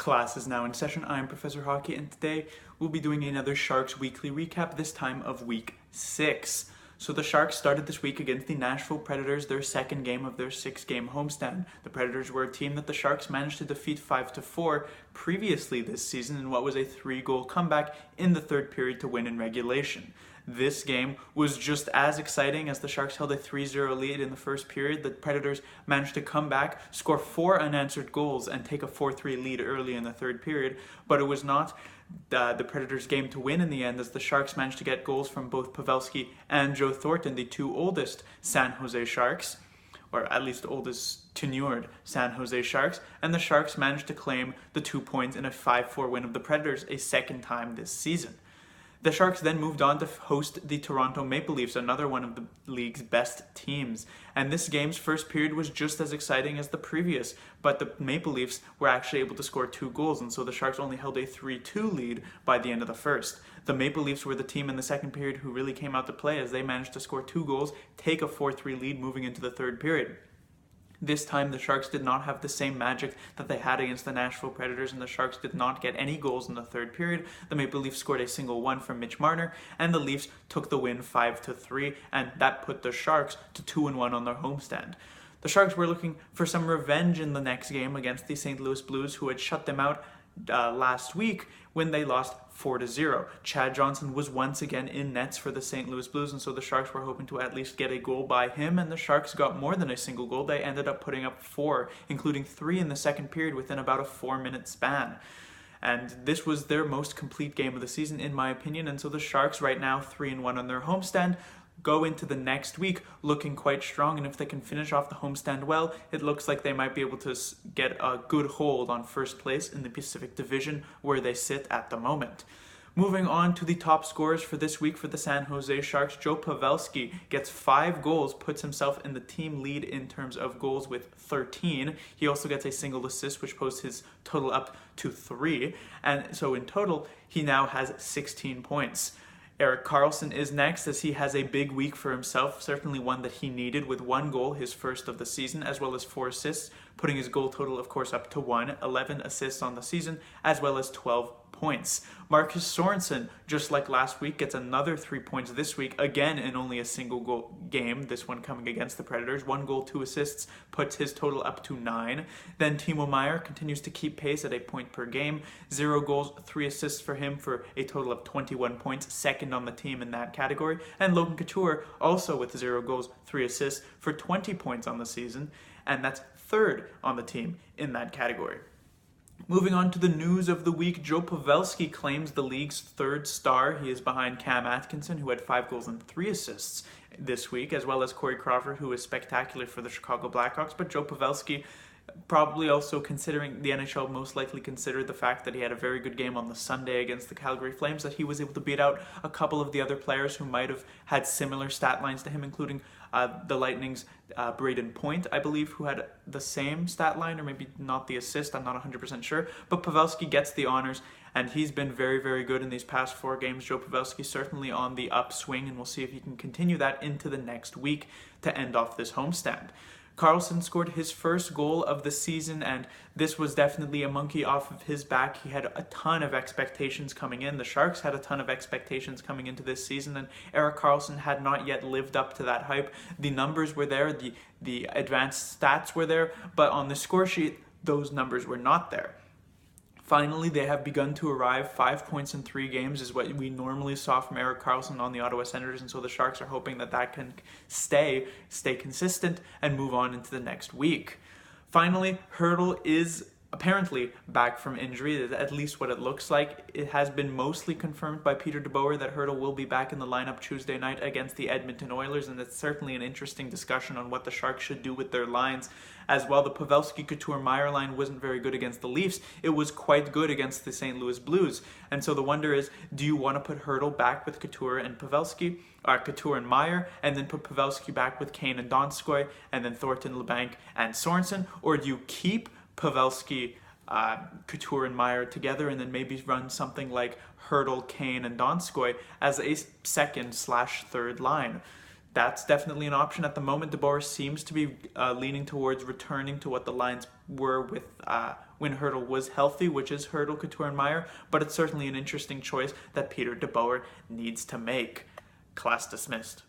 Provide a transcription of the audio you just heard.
Class is now in session. I'm Professor Hockey, and today we'll be doing another Sharks weekly recap, this time of week 6. So the Sharks started this week against the Nashville Predators, their second game of their 6-game homestand. The Predators were a team that the Sharks managed to defeat 5-4 previously this season in what was a 3-goal comeback in the third period to win in regulation. This game was just as exciting as the Sharks held a 3-0 lead in the first period. The Predators managed to come back, score 4 unanswered goals, and take a 4-3 lead early in the third period. But it was not the Predators' game to win in the end, as the Sharks managed to get goals from both Pavelski and Joe Thornton, the two oldest San Jose Sharks, or at least oldest tenured San Jose Sharks, and the Sharks managed to claim the 2 points in a 5-4 win of the Predators, a second time this season. The Sharks then moved on to host the Toronto Maple Leafs, another one of the league's best teams. And this game's first period was just as exciting as the previous, but the Maple Leafs were actually able to score 2 goals, and so the Sharks only held a 3-2 lead by the end of the first. The Maple Leafs were the team in the second period who really came out to play, as they managed to score 2 goals, take a 4-3 lead moving into the third period. This time, the Sharks did not have the same magic that they had against the Nashville Predators, and the Sharks did not get any goals in the third period. The Maple Leafs scored a single one from Mitch Marner, and the Leafs took the win 5-3, and that put the Sharks to 2-1 on their homestand. The Sharks were looking for some revenge in the next game against the St. Louis Blues, who had shut them out last week when they lost 4-0. Chad Johnson was once again in nets for the St. Louis Blues, and so the Sharks were hoping to at least get a goal by him, and the Sharks got more than a single goal. They ended up putting up 4, including 3 in the second period within about a 4-minute span. And this was their most complete game of the season, in my opinion, and so the Sharks right now 3-1 on their homestand, go into the next week looking quite strong, and if they can finish off the homestand well, it looks like they might be able to get a good hold on first place in the Pacific Division, where they sit at the moment. Moving on to the top scorers for this week for the San Jose Sharks, Joe Pavelski gets 5 goals, puts himself in the team lead in terms of goals with 13. He also gets a single assist, which posts his total up to 3, and so in total, he now has 16 points. Erik Karlsson is next, as he has a big week for himself, certainly one that he needed, with 1 goal, his first of the season, as well as 4 assists, putting his goal total, of course, up to 1, 11 assists on the season, as well as 12 points. Marcus Sorensen, just like last week, gets another 3 points this week, again in only a single goal game, this one coming against the Predators. 1 goal, 2 assists, puts his total up to 9. Then Timo Meier continues to keep pace at a point per game. 0 goals, 3 assists for him for a total of 21 points, second on the team in that category. And Logan Couture also with 0 goals, 3 assists for 20 points on the season, and that's third on the team in that category. Moving on to the news of the week, Joe Pavelski claims the league's 3rd star. He is behind Cam Atkinson, who had 5 goals and 3 assists this week, as well as Corey Crawford, who is spectacular for the Chicago Blackhawks. But Joe Pavelski, probably also considering the NHL most likely considered the fact that he had a very good game on the Sunday against the Calgary Flames, that he was able to beat out a couple of the other players who might have had similar stat lines to him, including the Lightning's Braden Point, I believe, who had the same stat line, or maybe not the assist, I'm not 100% sure, but Pavelski gets the honors, and he's been very, very good in these past 4 games. Joe Pavelski certainly on the upswing, and we'll see if he can continue that into the next week to end off this homestand. Karlsson scored his first goal of the season, and this was definitely a monkey off of his back. He had a ton of expectations coming in. The Sharks had a ton of expectations coming into this season, and Erik Karlsson had not yet lived up to that hype. The numbers were there, the advanced stats were there, but on the score sheet, those numbers were not there. Finally, they have begun to arrive. 5 points in 3 games is what we normally saw from Erik Karlsson on the Ottawa Senators, and so the Sharks are hoping that that can stay consistent and move on into the next week. Finally, Hertl is apparently back from injury, at least what it looks like. It has been mostly confirmed by Peter DeBoer that Hertl will be back in the lineup Tuesday night against the Edmonton Oilers, and it's certainly an interesting discussion on what the Sharks should do with their lines. As well, the Pavelski, Couture, Meier line wasn't very good against the Leafs. It was quite good against the St. Louis Blues. And so the wonder is, do you want to put Hertl back with Couture and Pavelski, or Couture and Meier, and then put Pavelski back with Kane and Donskoy, and then Thornton, LeBanc, and Sorensen? Or do you keep Pavelski, Couture, and Meier together, and then maybe run something like Hertl, Kane, and Donskoy as a second/third line? that's definitely an option. At the moment, DeBoer seems to be leaning towards returning to what the lines were with when Hurdle was healthy, which is Hurdle, Couture, and Meyer, but it's certainly an interesting choice that Peter DeBoer needs to make. Class dismissed.